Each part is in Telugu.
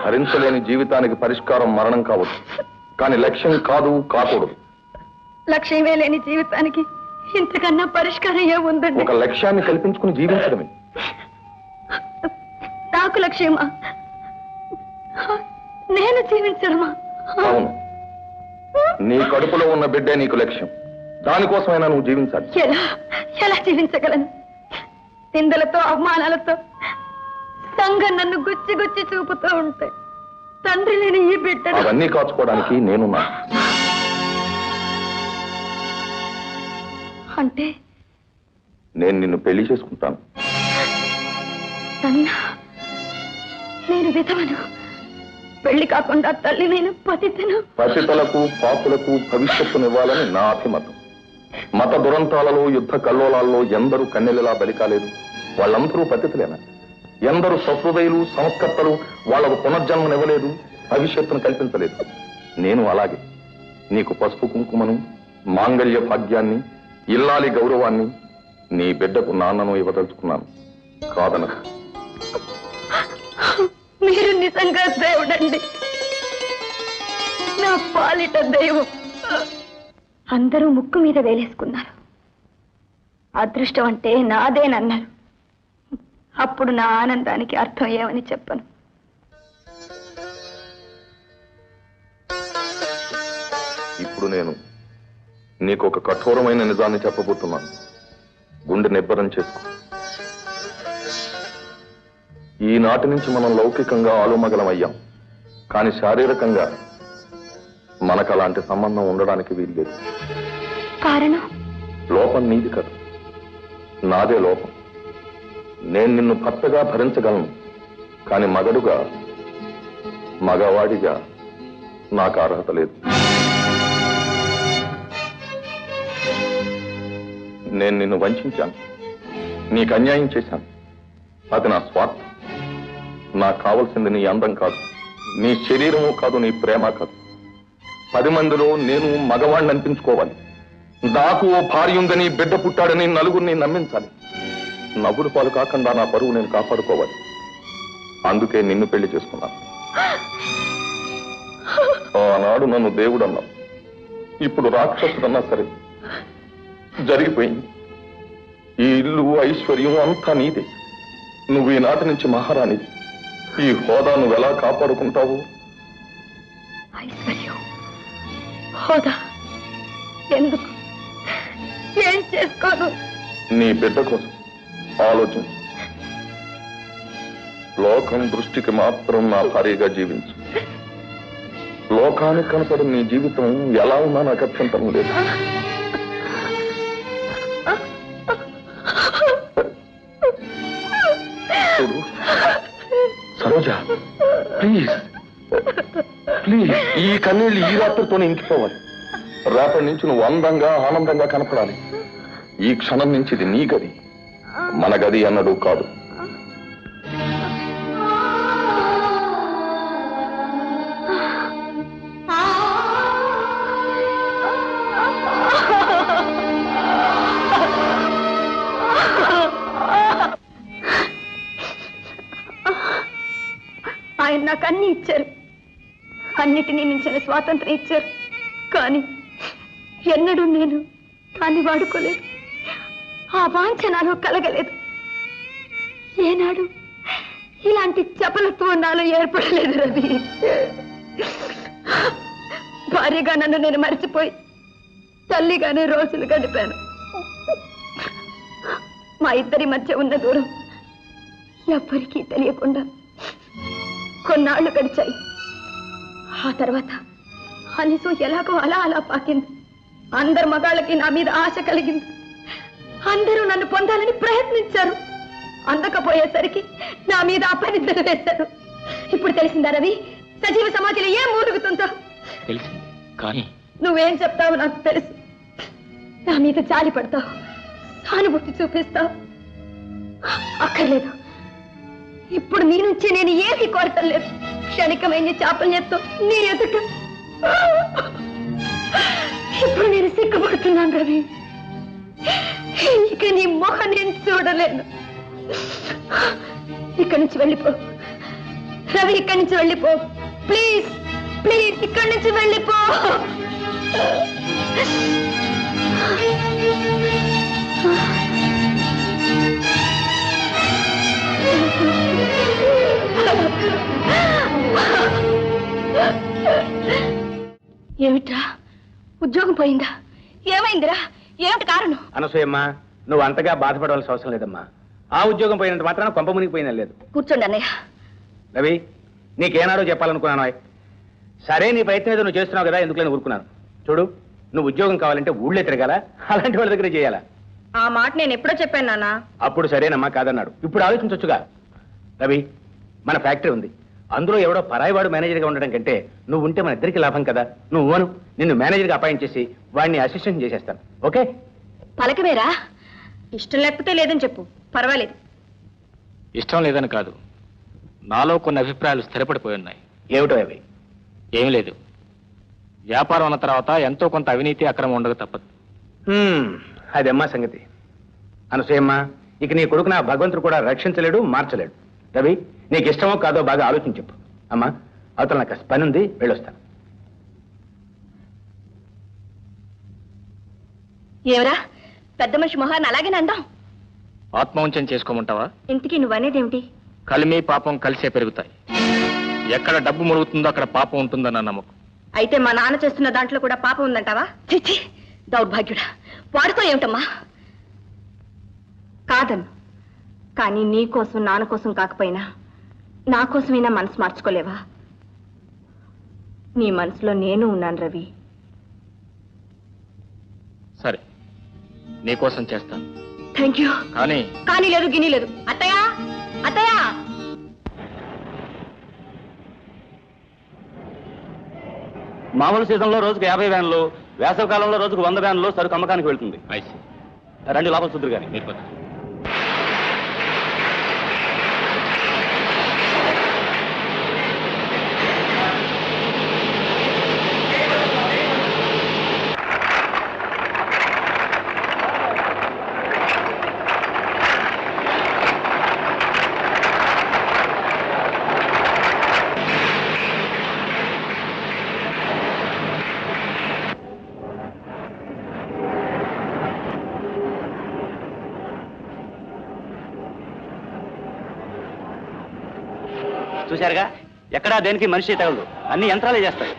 భరించలేని జీవితానికి పరిష్కారం మరణం కావచ్చు, కానీ లక్ష్యం కాదు, కాకూడదు. లక్ష్యమే లేని జీవితానికి ఇంతకన్నా పరిష్కారం ఏముందండి? ఒక లక్ష్యాన్ని కల్పించుకుని జీవించడమే. నాకు లక్ష్యమా? నేను జీవించడమా? అవును, నీ కడుపులో ఉన్న బిడ్డే నీకు లక్ష్యం. దానికోసమైనా నువ్వు జీవించాలి. ఎలా ఎలా జీవించగలను? నిందలతో అవమానాలతో సంఘం నన్ను గుచ్చి గుచ్చి చూపుతూ ఉంటే తండ్రి లేని ఈ బిడ్డ అవన్నీ కాచుకోవడానికి నేనున్నా. అంటే నేను నిన్ను పెళ్లి చేసుకుంటాను. నేను విధవను, పెళ్లి కాకుండా తల్లి నేను పతితను. పతితలకు పాపులకు భవిష్యత్తునివ్వాలని నా అభిమతం. మత దురంతాలలో యుద్ధ కల్లోలాల్లో ఎందరూ కన్నెలలా బలికాలేదు? వాళ్ళందరూ పతితులేనా? ఎందరూ సహృదయులు సంస్కర్తలు వాళ్లకు పునర్జన్మనివ్వలేదు, భవిష్యత్తును కల్పించలేదు? నేను అలాగే నీకు పసుపు కుంకుమను, మాంగళ్య భాగ్యాన్ని, ఇల్లాలి గౌరవాన్ని, నీ బిడ్డకు నాన్నను ఇవ్వదలుచుకున్నాను. కాదనకు. మీరు నిజంగా దేవుడండి, నా పాలిట దైవం. అందరూ ముక్కు మీద వేలేసుకున్నారు. అదృష్టం అంటే నాదేనన్నారు. అప్పుడు నా ఆనందానికి అర్థం ఏమని చెప్పను? ఇప్పుడు నేను నీకు ఒక కఠోరమైన నిజాన్ని చెప్పబోతున్నాను. గుండె నిబ్బరం చేసుకో. ఈనాటి నుంచి మనం లౌకికంగా ఆలుమగలమయ్యాం, కానీ శారీరకంగా మనకు అలాంటి సంబంధం ఉండడానికి వీల్లేదు. కారణం? లోపం నీది కదా, నాదే లోపం. నేను నిన్ను భర్తగా భరించగలను, కానీ మగడుగా, మగవాడిగా నాకు అర్హత లేదు. నేను నిన్ను వంచాను, నీకు అన్యాయం చేశాను. అది నా స్వార్థం. నాకు కావలసింది నీ అందం కాదు, నీ శరీరము కాదు, నీ ప్రేమ కాదు. 10 మందిలో నేను మగవాడిని అనిపించుకోవాలి. నాకు ఓ భార్య ఉందని, బిడ్డ పుట్టాడని నలుగురిని నమ్మించాలి. నవ్వులు పాలు కాకుండా నా పరువు నేను కాపాడుకోవాలి. అందుకే నిన్ను పెళ్లి చేసుకున్నాను. ఆనాడు నన్ను దేవుడు అన్నావు, ఇప్పుడు రాక్షసుడన్నా సరే. జరిగిపోయింది. ఈ ఇల్లు, ఐశ్వర్యం అంతా నీదే. నువ్వు ఈనాటి నుంచి మహారాణి. ఈ హోదా నువ్వు ఎలా కాపాడుకుంటావు? ఐశ్వర్యం, హోదా ఎందుకు? ఏం చేసుకోను? నీ బిడ్డ కోసం ఆలోచించు. లోకం దృష్టికి మాత్రం నా భార్యగా జీవించు. లోకానికి కనపడి నీ జీవితం ఎలా ఉన్నా నాకు అభ్యంతరం లేదు. చూడు సరోజ, ప్లీజ్ ప్లీజ్, ఈ కన్నీళ్ళు ఈ రాత్రితోనే ఇంకిపోవాలి. రేపటి నుంచి నువ్వు అందంగా ఆనందంగా కనపడాలి. ఈ క్షణం నుంచి ఇది నీ గది, మన గది అన్నడు కాదు. ఆయన నాకు అన్ని ఇచ్చారు, అన్నిటినీ మించిన స్వాతంత్రం ఇచ్చారు. కానీ ఎన్నడూ నేను దాన్ని వాడుకోలేదు. ఆ వాంఛ నాలో కలగలేదు. ఏనాడు ఇలాంటి చపలత్వం నాలో ఏర్పడలేదు రవి. భార్యగా నన్ను నేను మర్చిపోయి తల్లిగానే రోజులు గడిపాను. మా ఇద్దరి మధ్య ఉన్న దూరం ఎవ్వరికీ తెలియకుండా కొన్నాళ్లు గడిచాయి. ఆ తర్వాత అనిసు ఎలాగో అలా అలా పాకింది. అందరు మగాళ్ళకి నా మీద ఆశ కలిగింది. అందరూ నన్ను పొందాలని ప్రయత్నించారు. అందకపోయేసరికి నా మీద అపనిందలు వేశారు. ఇప్పుడు తెలిసిందా రవి, సజీవ సమాధిలో ఏం మూలుగుతుందో? నువ్వేం చెప్తావు నాకు తెలుసు. నా మీద జాలి పడతావు, సానుభూతి చూపిస్తావు. అక్కర్లేదు. ఇప్పుడు నీ నుంచి నేను ఏది కోరటం లేదు. క్షణికమైన చాపల్యంతో నీ ఎదుట ఇప్పుడు నేను సిగ్గుపడుతున్నాను రవి. ఇక నీ మొహం నేను చూడలేను. ఇక్కడి నుంచి వెళ్ళిపో. రవి ఇక్కడి నుంచి వెళ్ళిపో ప్లీజ్ ప్లీజ్ ఇక్కడి నుంచి వెళ్ళిపో. ఏమిట్రా ఉద్యోగం పోయిందా? ఏమైందిరా? ఏమిటి కారణం? అనసూయమ్మా, నువ్వు అంతగా బాధపడవలసిన అవసరం లేదమ్మా. ఆ ఉద్యోగం పోయినంత మాత్రాన కొంప మునిగిపోయినా లేదు. కూర్చోండి అన్నయ్య. రవి, నీకేనాడో చెప్పాలనుకున్నాను. సరే, నీ ప్రయత్నం ఏదో నువ్వు చేస్తున్నావు కదా, ఎందుకు నేను ఊరుకున్నాను. చూడు, నువ్వు ఉద్యోగం కావాలంటే ఊళ్ళో తిరగాల, అలాంటి వాళ్ళ దగ్గర చేయాలా? ఆ మాట నేను ఎప్పుడో చెప్పాను నాన్న. అప్పుడు సరేనమ్మా కాదన్నాడు. ఇప్పుడు ఆలోచించొచ్చుగా. రవి, మన ఫ్యాక్టరీ ఉంది, అందులో ఎవడో పరాయివాడు మేనేజర్గా ఉండడం కంటే నువ్వు ఉంటే మన ఇద్దరికి లాభం కదా. నువ్వు నిన్ను మేనేజర్గా అపాయింట్ చేసి వాడిని అసిస్టెంట్ చేసేస్తాను. ఓకే? పలకమేరా. ఇష్టం లేకపోతే లేదని చెప్పు, పర్వాలేదు. ఇష్టం లేదని కాదు, నాలో కొన్ని అభిప్రాయాలు స్థిరపడిపోయి ఉన్నాయి. ఏమిటో అవి? ఏమీ లేదు, వ్యాపారం అన్న తర్వాత ఎంతో కొంత అవినీతి అక్రమం ఉండక తప్పదు. అదమ్మా సంగతి. అనసూయమ్మ, ఇక నీ కొడుకు నా భగవంతుడు కూడా రక్షించలేడు, మార్చలేడు. రవి, నీకు ఇష్టమో కాదో బాగా ఆలోచించి చెప్పు. అమ్మా, అవతల నాకు పని ఉంది, వెళ్ళొస్తాను. ఏమరా పెద్ద మనిషి మొహాన్ని అలాగే నందాం. ఆత్మవంచం చేసుకోమంటావా? ఇంతకీ నువ్వనేదేమిటి? కలిమి పాపం కలిసే పెరుగుతాయి. ఎక్కడ డబ్బు మురుగుతుందో అక్కడ పాపం ఉంటుందన్న నమ్మకం. అయితే మా నాన్న చేస్తున్న దాంట్లో కూడా పాపం ఉందంటావా? చిచ్చి, దౌర్భాగ్యుడా. వాడితో ఏమిటమ్మా? కాదను, కానీ నీ కోసం నాన్న కోసం కాకపోయినా నా కోసమైనా మనసు మార్చుకోలేవా? నీ మనసులో నేను ఉన్నాను రవి. సరే, నీకోసం చేస్తాను. Thank you. కానీ లేదు, గిని లేదు. అత్తయ్య, అత్తయ్య. మామూలు సీజన్లో రోజుకు 50 వ్యాన్లు, వేసవి కాలంలో రోజుకు 100 వ్యాన్లు సరుకు అమ్మకానికి వెళ్తుంది. రండి లోపల చూద్దరు కానీ. చూశారుగా, ఎక్కడా దేనికి మనిషి తగలదు, అన్ని యంత్రాలే చేస్తాయి.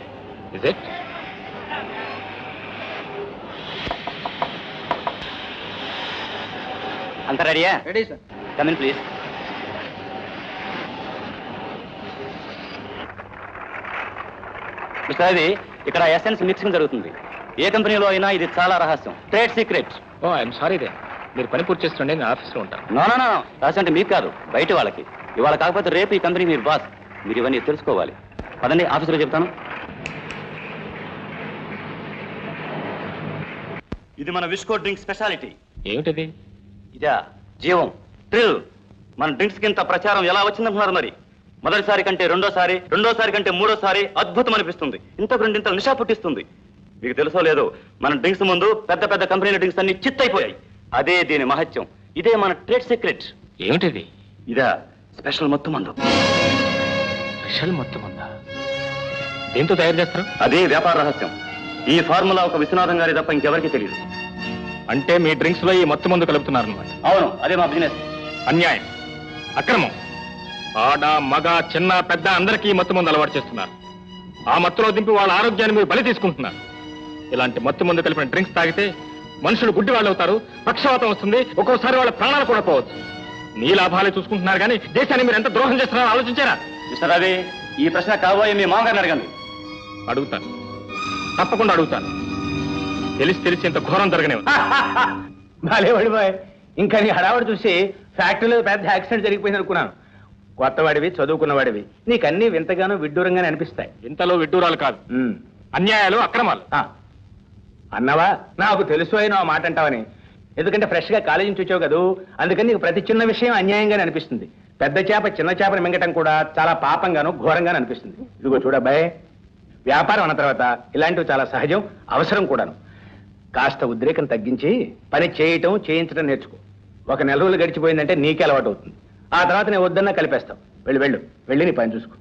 అంత రెడీయా? Ready sir. Come in please. Mister Ravi, ఇక్కడ ఎసెన్స్ మిక్సింగ్ జరుగుతుంది. ఏ కంపెనీలో అయినా ఇది చాలా రహస్యం, trade secret. Oh, I'm sorry దే. మీరు పని పూర్తి చేస్తుండే నేను ఆఫీస్లో ఉంటాను. నో, రహస్యం అంటే మీకు కాదు, బయట వాళ్ళకి. ఇవాళ కాకపోతే రేపు ఈ కంపెనీ మీరు బాస్. మీరు ఇవన్నీ తెలుసుకోవాలి. పదండి, ఆఫీసులో చెప్తాను. ఇది మన విస్కో డ్రింక్ స్పెషాలిటీ. ఏమిటిది? ఇదా జీవం, థ్రిల్. మన డ్రింక్స్ కింద ప్రచారం ఎలా వచ్చిందంటున్నారు మరి? మొదటిసారి కంటే రెండోసారి, రెండోసారి కంటే మూడోసారి అద్భుతం అనిపిస్తుంది. ఇంతకు రెండింతలు నిషా పుట్టిస్తుంది. మీకు తెలుసో లేదో, మన డ్రింక్స్ ముందు పెద్ద పెద్ద కంపెనీల డ్రింక్స్ అన్ని చిత్తైపోయాయి. అదే దీని మహత్యం. ఇదే మన ట్రేడ్ సీక్రెట్. ఏమిటిది? ఇదా స్పెషల్ మొత్తం మందు. స్పెషల్ మొత్తం ఉందా? దేంతో తయారు చేస్తారు? అదే వ్యాపార రహస్యం. ఈ ఫార్ములా ఒక విశ్వనాథం గారి తప్ప ఇంకెవరికి తెలియదు. అంటే మీ డ్రింక్స్ లో ఈ మత్తు మందు కలుపుతున్నారన్నమాట? అవును, అదే మా బిజినెస్. అన్యాయం, అక్రమం. ఆడ మగ చిన్న పెద్ద అందరికీ ఈ మత్తు మందు అలవాటు చేస్తున్నారు. ఆ మత్తులో దింపి వాళ్ళ ఆరోగ్యాన్ని మీరు బలి తీసుకుంటున్నారు. ఇలాంటి మత్తు మందు కలిపిన డ్రింక్స్ తాగితే మనుషులు గుడ్డి వాళ్ళు అవుతారు, పక్షవాతం వస్తుంది, ఒక్కోసారి వాళ్ళ ప్రాణాలు కూడా పోవచ్చు. నీ లాభాలే చూసుకుంటున్నారు కానీ దేశాన్ని మీరు ఎంత ద్రోహం చేస్తున్నారో ఆలోచించారా? మిస్టర్ రవి, ఈ ప్రశ్న కాబోయే మీ మామగారిని అడగండి. అడుగుతాను, తప్పకుండా అడుగుతాను. తెలిసి ఇంత ఘోరం జరగనేవు. బాలేవాడి బాయ్, ఇంకా నీ హడావాడు చూసి ఫ్యాక్టరీలో పెద్ద యాక్సిడెంట్ జరిగిపోయింది అనుకున్నాను. కొత్తవాడివి, చదువుకున్నవాడివి, నీకన్నీ వింతగానో విడ్డూరంగానే అనిపిస్తాయి. ఇంతలో విడ్డూరాలు కాదు, అన్యాయాలు, అక్రమాలు. అన్నావా? నాకు తెలుసు అయినా ఆ మాట అంటావని. ఎందుకంటే ఫ్రెష్ గా కాలేజీ నుంచి వచ్చావు కదా, అందుకని నీకు ప్రతి చిన్న విషయం అన్యాయంగానే అనిపిస్తుంది. పెద్ద చేప చిన్న చేపను మింగటం కూడా చాలా పాపంగాను, ఘోరంగాను అనిపిస్తుంది. ఇదిగో చూడబ్బాయ్, వ్యాపారం అన్న తర్వాత ఇలాంటివి చాలా సహజం, అవసరం కూడాను. కాస్త ఉద్రేకం తగ్గించి పని చేయటం, చేయించడం నేర్చుకో. 1 నెల రోజులు గడిచిపోయిందంటే నీకే అలవాటు అవుతుంది. ఆ తర్వాత నేను వద్దన్నా కలిపేస్తావు. వెళ్ళు వెళ్ళు వెళ్ళి నీ పని చూసుకో.